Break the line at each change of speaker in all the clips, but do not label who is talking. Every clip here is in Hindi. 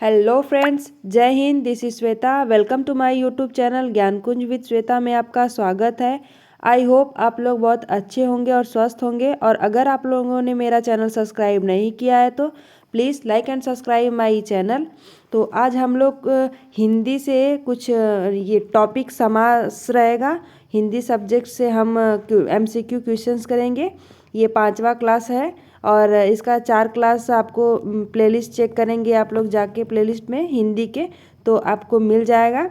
हेलो फ्रेंड्स, जय Hind. This is Shweta. Welcome to my YouTube channel Gyan Kunj with Shweta में आपका स्वागत है। आई होप आप लोग बहुत अच्छे होंगे और स्वस्थ होंगे। और अगर आप लोगों ने मेरा चैनल सब्सक्राइब नहीं किया है तो please like and subscribe my channel. तो आज हम लोग हिंदी से कुछ ये टॉपिक समास रहेगा। हिंदी सब्जेक्ट से हम MCQ क्वेश्चंस करेंगे। ये 5वां क्लास है और इसका 4 क्लास आपको प्लेलिस्ट चेक करेंगे आप लोग जाके प्लेलिस्ट में हिंदी के, तो आपको मिल जाएगा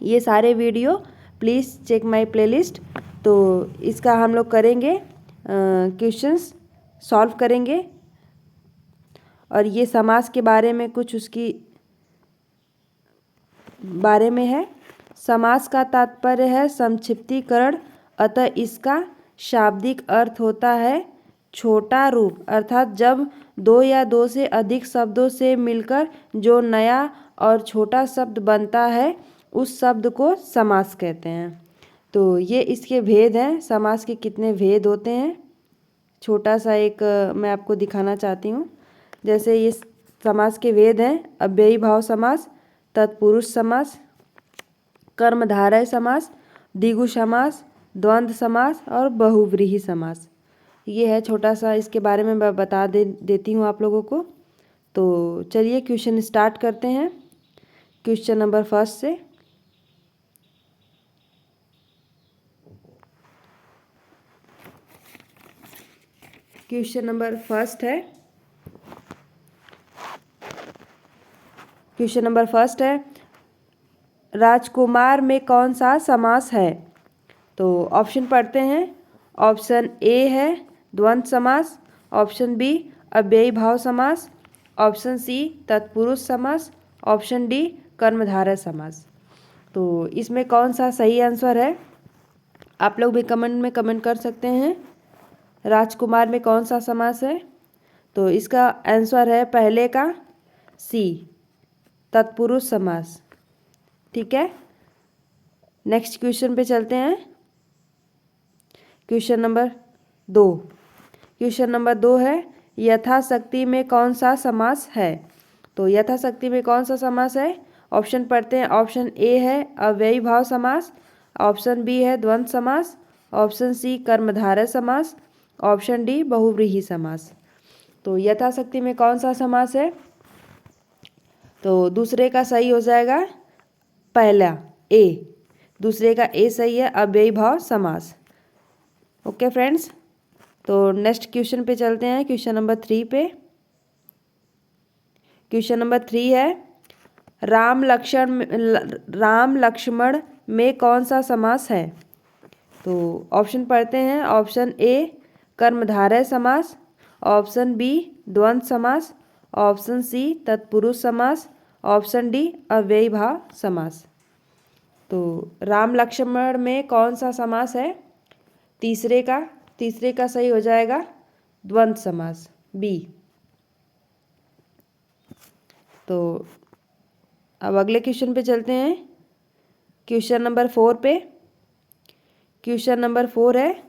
ये सारे video. Please check my playlist. तो इसका हम लोग करेंगे क्वेश्चंस सॉल्व करेंगे। और ये समास के बारे में कुछ उसकी बारे में है। समास का तात्पर्य है संक्षिप्तीकरण, अतः इसका शाब्दिक अर्थ होता है छोटा रूप, अर्थात जब दो या दो से अधिक शब्दों से मिलकर जो नया और छोटा शब्द बनता है उस शब्द को समास कहते हैं। तो ये इसके भेद हैं, समास के कितने भेद होते हैं। छोटा सा एक मैं आपको दिखाना चाहती हूँ। जैसे ये समास के भेद हैं: अव्ययी भाव समास, तत्पुरुष समास, कर्मधारय समास, द्विगु समास, द्वंद्व समास और बहुव्रीहि समास। ये है छोटा सा, इसके बारे में मैं बता देती हूँ आप लोगों को। तो चलिए क्वेश्चन स्टार्ट करते हैं क्वेश्चन नंबर फर्स्ट से। क्वेश्चन नंबर फर्स्ट है राजकुमार में कौन सा समास है। तो ऑप्शन पढ़ते हैं। ऑप्शन ए है द्वंद्व समास, ऑप्शन बी अव्ययी भाव समास, ऑप्शन सी तत्पुरुष समास, ऑप्शन डी कर्मधारय समास। तो इसमें कौन सा सही आंसर है आप लोग भी कमेंट में कमेंट कर सकते हैं। राजकुमार में कौन सा समास है। तो इसका आंसर है पहले का सी, तत्पुरुष समास। ठीक है, नेक्स्ट क्वेश्चन पे चलते हैं। क्वेश्चन नंबर दो है यथाशक्ति में कौन सा समास है। तो यथाशक्ति में कौन सा समास है, ऑप्शन पढ़ते हैं। ऑप्शन ए है अव्ययी भाव समास, ऑप्शन बी है द्वंद्व समास, ऑप्शन सी कर्मधारय समास, ऑप्शन डी बहुव्रीहि समास। तो यथाशक्ति में कौन सा समास है। तो दूसरे का सही हो जाएगा पहला ए, दूसरे का ए सही है, अव्ययी भाव समास। ओके फ्रेंड्स, तो नेक्स्ट क्वेश्चन पे चलते हैं। क्वेश्चन नंबर 3 पे। क्वेश्चन नंबर 3 है राम लक्ष्मण में कौन सा समास है। तो ऑप्शन पढ़ते हैं। ऑप्शन ए कर्मधारय समास, ऑप्शन बी द्वंद्व समास, ऑप्शन सी तत्पुरुष समास, ऑप्शन डी अव्ययी भाव समास। तो राम लक्ष्मण में कौन सा समास है, तीसरे का सही हो जाएगा द्वंद्व समास बी। तो अब अगले क्वेश्चन पे चलते हैं। क्वेश्चन नंबर 4 पे। क्वेश्चन नंबर 4 है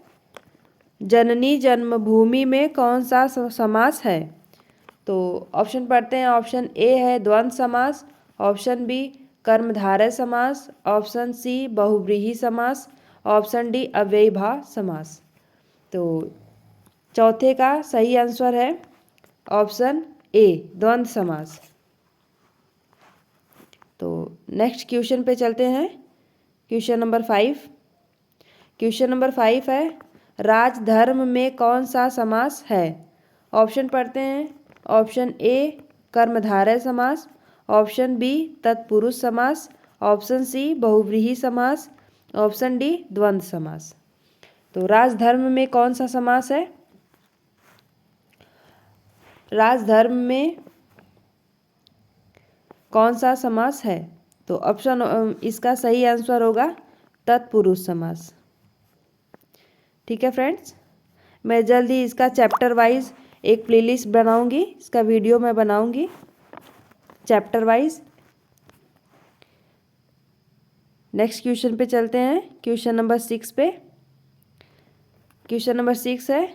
जननी जन्मभूमि में कौन सा समास है। तो ऑप्शन पढ़ते हैं। ऑप्शन ए है द्वंद्व समास, ऑप्शन बी कर्मधारय समास, ऑप्शन सी बहुव्रीहि समास, ऑप्शन डी अव्ययी भाव समास। तो चौथे का सही आंसर है ऑप्शन ए द्वंद्व समास। तो नेक्स्ट क्वेश्चन पे चलते हैं। Question number 5। क्वेश्चन नंबर 5 है राजधर्म में कौन सा समास है। ऑप्शन पढ़ते हैं। ऑप्शन ए कर्मधारय समास, ऑप्शन बी तत्पुरुष समास, ऑप्शन सी बहुव्रीहि समास, ऑप्शन डी द्वंद्व समास। तो राजधर्म में कौन सा समास है। राजधर्म में कौन सा समास है। तो ऑप्शन इसका सही आंसर होगा तत्पुरुष समास। ठीक है फ्रेंड्स, मैं जल्द ही इसका चैप्टर वाइज एक प्लेलिस्ट बनाऊंगी, इसका वीडियो मैं बनाऊंगी चैप्टर वाइज। नेक्स्ट क्वेश्चन पे चलते हैं। क्वेश्चन नंबर 6 पे। क्वेश्चन नंबर 6 है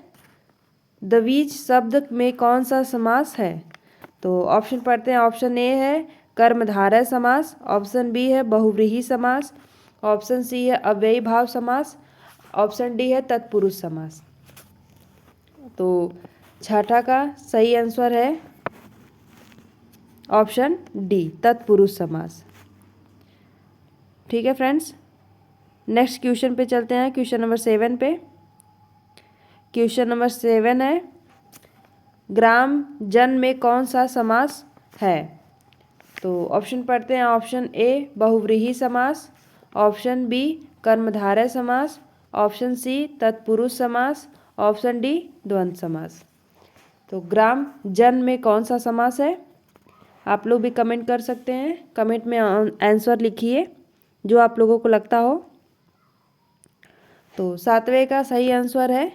द्विज शब्द में कौन सा समास है। तो ऑप्शन पढ़ते हैं। ऑप्शन ए है कर्मधारय समास, ऑप्शन बी है बहुव्रीहि समास, ऑप्शन सी है अव्ययी भाव समास, ऑप्शन डी है तत्पुरुष समास। तो छठा का सही आंसर है ऑप्शन डी, तत्पुरुष समास। ठीक है फ्रेंड्स, नेक्स्ट क्वेश्चन पे चलते हैं, क्वेश्चन नंबर 7 पे। क्वेश्चन नंबर 7 है ग्राम जन में कौन सा समास है? तो ऑप्शन पढ़ते हैं। ऑप्शन ए बहुव्रीहि समास, ऑप्शन बी कर्मधारय समास, ऑप्शन सी तत्पुरुष समास, ऑप्शन डी द्वंद्व समास। तो ग्राम जन में कौन सा समास है? आप लोग भी कमेंट कर सकते हैं, कमेंट में आंसर लिखिए जो आप लोगों को लगता हो। तो सातवें का सही आंसर है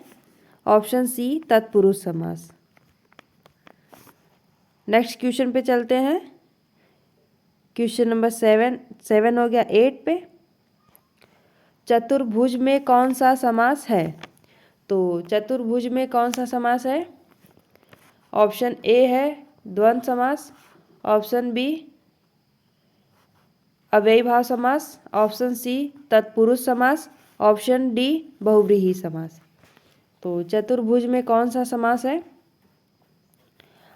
ऑप्शन सी, तत्पुरुष समास। नेक्स्ट क्वेश्चन पे चलते हैं। क्वेश्चन नंबर 7 हो गया। 8 पे चतुर्भुज में कौन सा समास है? तो चतुर्भुज में कौन सा समास है? ऑप्शन ए है द्वंद्व समास, ऑप्शन बी अव्ययी भाव समास, ऑप्शन सी तत्पुरुष समास, ऑप्शन डी बहुव्रीहि समास। तो चतुर्भुज में कौन सा समास है?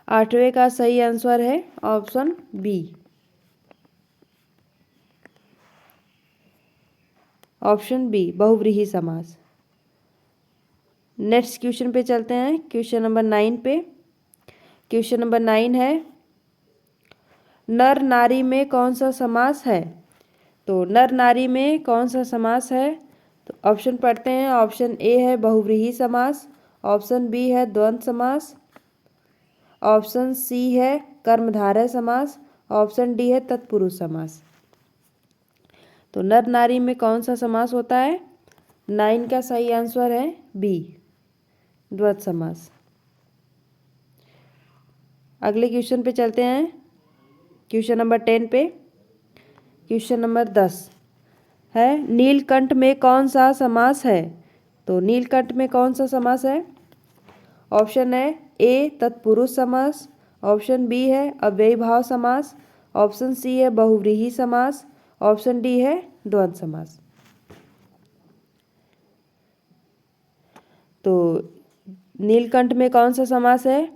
आठवें का सही आंसर है ऑप्शन बी, ऑप्शन बी बहुव्रीहि समास। नेक्स्ट क्वेश्चन पे चलते हैं, क्वेश्चन नंबर 9 पे। क्वेश्चन नंबर 9 है नर नारी में कौन सा समास है? तो नर नारी में कौन सा समास है? तो ऑप्शन पढ़ते हैं। ऑप्शन ए है बहुव्रीहि समास, ऑप्शन बी है द्वंद्व समास, ऑप्शन सी है कर्मधारय समास, ऑप्शन डी है तत्पुरुष समास। तो नर नारी में कौन सा समास होता है? 9 का सही आंसर है बी, द्वंद्व समास। अगले क्वेश्चन पे चलते हैं, क्वेश्चन नंबर 10 पे। क्वेश्चन नंबर 10 है नीलकंठ में कौन सा समास है? तो नीलकंठ में कौन सा समास है? ऑप्शन है ए तत्पुरुष समास, ऑप्शन बी है अव्ययी भाव समास, ऑप्शन सी है बहुव्रीहि समास, ऑप्शन डी है द्वंद्व समास। तो नीलकंठ में कौन सा समास है?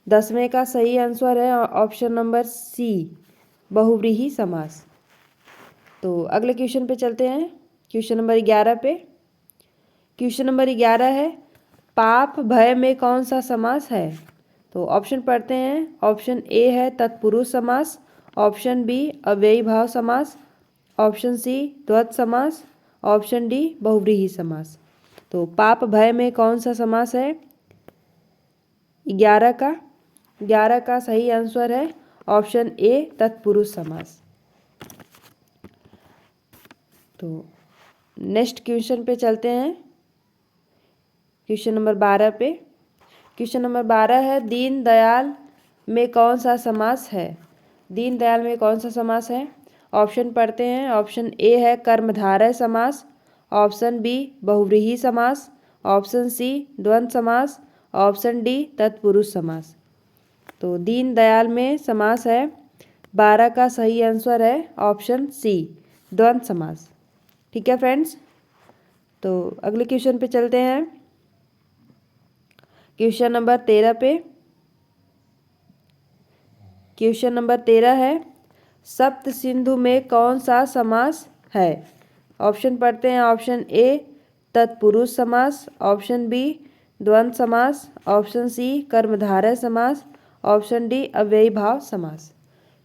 10वें का सही आंसर है ऑप्शन नंबर सी, बहुव्रीहि समास। तो अगले क्वेश्चन पे चलते हैं, क्वेश्चन नंबर 11 पे। क्वेश्चन नंबर 11 है पाप भय में कौन सा समास है? तो ऑप्शन पढ़ते हैं। ऑप्शन ए है तत्पुरुष समास, ऑप्शन बी अव्ययी भाव समास, ऑप्शन सी द्वंद्व समास, ऑप्शन डी बहुव्रीहि समास। तो पाप भय में कौन सा समास है? 11 का सही आंसर है ऑप्शन ए तत्पुरुष समास। तो नेक्स्ट क्वेश्चन पे चलते हैं, क्वेश्चन नंबर 12 पे। क्वेश्चन नंबर 12 है दीनदयाल में कौन सा समास है? दीनदयाल में कौन सा समास है? ऑप्शन पढ़ते हैं। ऑप्शन ए है कर्मधारय समास, ऑप्शन बी बहुव्रीहि समास, ऑप्शन सी द्वंद्व समास, ऑप्शन डी तत्पुरुष समास। तो दीनदयाल में समास है 12 का सही आंसर है ऑप्शन सी, द्वंद्व समास। ठीक है फ्रेंड्स, तो अगले क्वेश्चन पे चलते हैं, क्वेश्चन नंबर 13 पे। क्वेश्चन नंबर 13 है सप्त सिंधु में कौन सा समास है? ऑप्शन पढ़ते हैं। ऑप्शन ए तत्पुरुष समास, ऑप्शन बी द्वंद्व समास, ऑप्शन सी कर्मधारय समास, ऑप्शन डी अव्ययी भाव समास।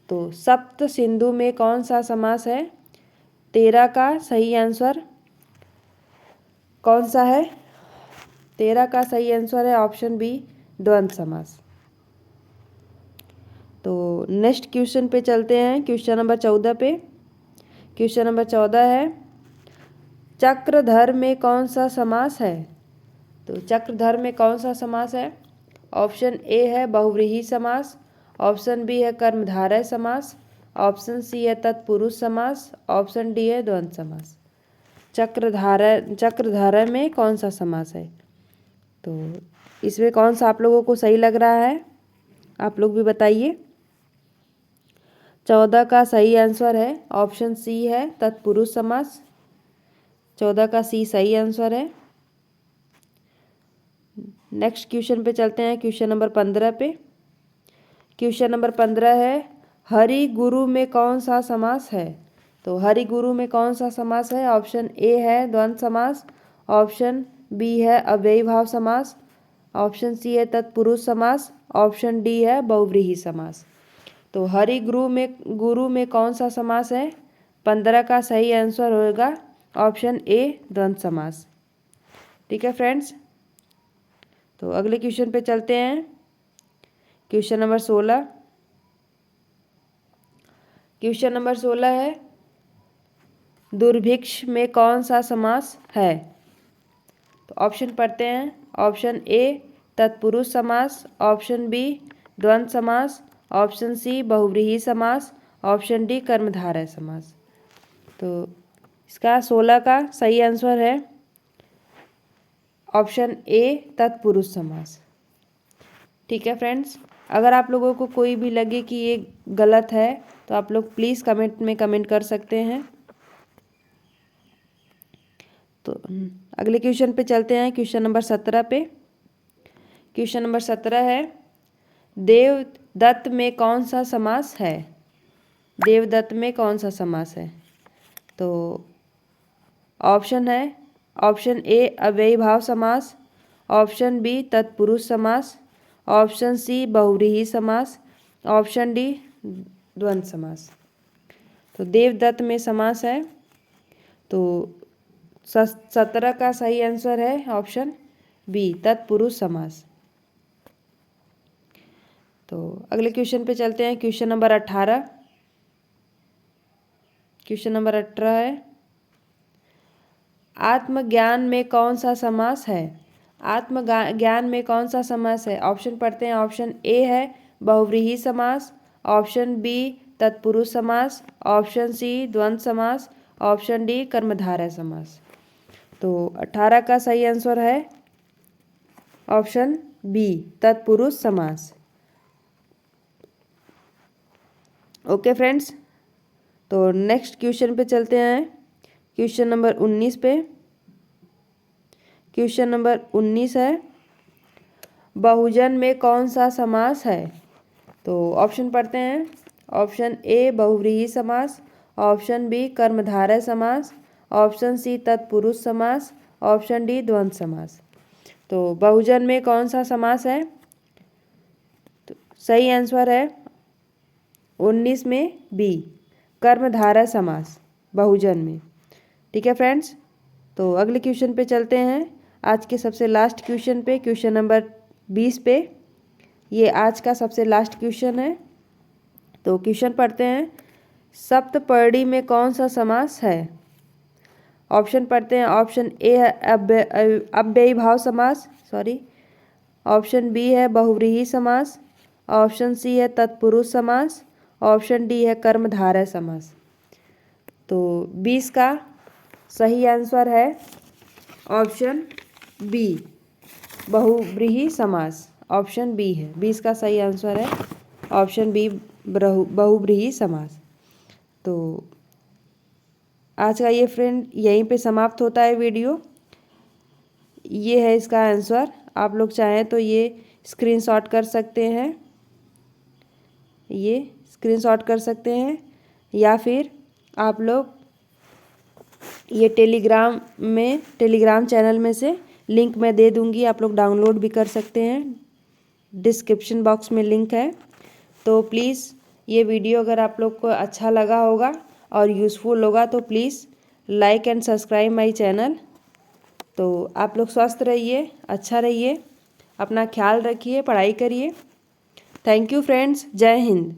तो सप्त सिंधु में कौन सा समास है? 13 का सही आंसर कौन सा है? 13 का सही आंसर है ऑप्शन बी, द्वंद्व समास। तो नेक्स्ट क्वेश्चन पे चलते हैं, क्वेश्चन नंबर 14 पे। क्वेश्चन नंबर 14 है चक्रधर में कौन सा समास है? तो चक्रधर में कौन सा समास है? ऑप्शन ए है बहुव्रीहि समास, ऑप्शन बी है कर्मधारय समास, ऑप्शन सी है तत्पुरुष समास, ऑप्शन डी है द्वंद्व समास। चक्रधर में कौन सा समास है? तो इसमें कौन सा आप लोगों को सही लग रहा है? आप लोग भी बताइए। 14 का सही आंसर है ऑप्शन सी है तत्पुरुष समास। 14 का सी सही आंसर है। नेक्स्ट क्वेश्चन पे चलते हैं, क्वेश्चन नंबर 15 पे। क्वेश्चन नंबर 15 है हरि गुरु में कौन सा समास है। तो हरि गुरु में कौन सा समास है। ऑप्शन ए है द्वंद्व समास, ऑप्शन बी है अव्ययी भाव समास, ऑप्शन सी है तत्पुरुष समास, ऑप्शन डी है बहुव्रीहि समास। तो हरि गुरु में कौन सा समास है। 15 का सही आंसर होगा ऑप्शन ए द्वंद्व समास। ठीक है फ्रेंड्स, तो अगले क्वेश्चन पे चलते हैं। Question number 16। क्वेश्चन नंबर 16 है दुर्भिक्ष में कौन सा समास है। तो ऑप्शन पढ़ते हैं। ऑप्शन ए तत्पुरुष समास, ऑप्शन बी द्वंद्व समास, ऑप्शन सी बहुव्रीहि समास, ऑप्शन डी कर्मधारय समास। तो इसका 16 का सही आंसर है ऑप्शन ए तत्पुरुष समास। ठीक है फ्रेंड्स, अगर आप लोगों को कोई भी लगे कि ये गलत है तो आप लोग प्लीज़ कमेंट में कमेंट कर सकते हैं। तो अगले क्वेश्चन पे चलते हैं, क्वेश्चन नंबर 17 पे। क्वेश्चन नंबर 17 है देवदत्त में कौन सा समास है। देवदत्त में कौन सा समास है। तो ऑप्शन है ऑप्शन ए अव्ययी भाव समास, ऑप्शन बी तत्पुरुष समास, ऑप्शन सी बहुव्रीहि समास, ऑप्शन डी द्वंद्व समास। तो देवदत्त में समास है। तो 17 का सही आंसर है ऑप्शन बी तत्पुरुष समास। तो अगले क्वेश्चन पे चलते हैं, क्वेश्चन नंबर 18। क्वेश्चन नंबर 18 है आत्मज्ञान में कौन सा समास है। आत्मज्ञान में कौन सा समास है। ऑप्शन पढ़ते हैं। ऑप्शन ए है बहुव्रीहि समास, ऑप्शन बी तत्पुरुष समास, ऑप्शन सी द्वंद्व समास, ऑप्शन डी कर्मधारय समास। तो 18 का सही आंसर है ऑप्शन बी तत्पुरुष समास। ओके फ्रेंड्स, तो नेक्स्ट क्वेश्चन पे चलते हैं, क्वेश्चन नंबर 19 पे। क्वेश्चन नंबर 19 है बहुजन में कौन सा समास है। तो ऑप्शन पढ़ते हैं। ऑप्शन ए बहुव्रीहि समास, ऑप्शन बी कर्मधारय समास, ऑप्शन सी तत्पुरुष समास, ऑप्शन डी द्वंद्व समास। तो बहुजन में कौन सा समास है। तो सही आंसर है 19 में बी कर्मधारय समास बहुजन में। ठीक है फ्रेंड्स, तो अगले क्वेश्चन पे चलते हैं, आज के सबसे लास्ट क्वेश्चन पे, क्वेश्चन नंबर 20 पे। ये आज का सबसे लास्ट क्वेश्चन है। तो क्वेश्चन पढ़ते हैं सप्तपर्णी में कौन सा समास है। ऑप्शन पढ़ते हैं। ऑप्शन ए है अव्ययी भाव समास, ऑप्शन बी है बहुव्रीहि समास, ऑप्शन सी है तत्पुरुष समास, ऑप्शन डी है कर्मधारय समास। तो 20 का सही आंसर है ऑप्शन बी बहुव्रीहि समास। ऑप्शन बी है 20 का सही आंसर है ऑप्शन बी बहुव्रीहि समास। तो आज का ये फ्रेंड यहीं पे समाप्त होता है वीडियो। ये है इसका आंसर। आप लोग चाहें तो ये स्क्रीनशॉट कर सकते हैं, ये स्क्रीनशॉट कर सकते हैं, या फिर आप लोग ये टेलीग्राम चैनल में से लिंक मैं दे दूंगी, आप लोग डाउनलोड भी कर सकते हैं। डिस्क्रिप्शन बॉक्स में लिंक है। तो प्लीज़ ये वीडियो अगर आप लोग को अच्छा लगा होगा और यूज़फुल होगा तो please like and subscribe my channel. तो आप लोग स्वस्थ रहिए, अच्छा रहिए, अपना ख्याल रखिए, पढ़ाई करिए। थैंक यू फ्रेंड्स, जय हिंद।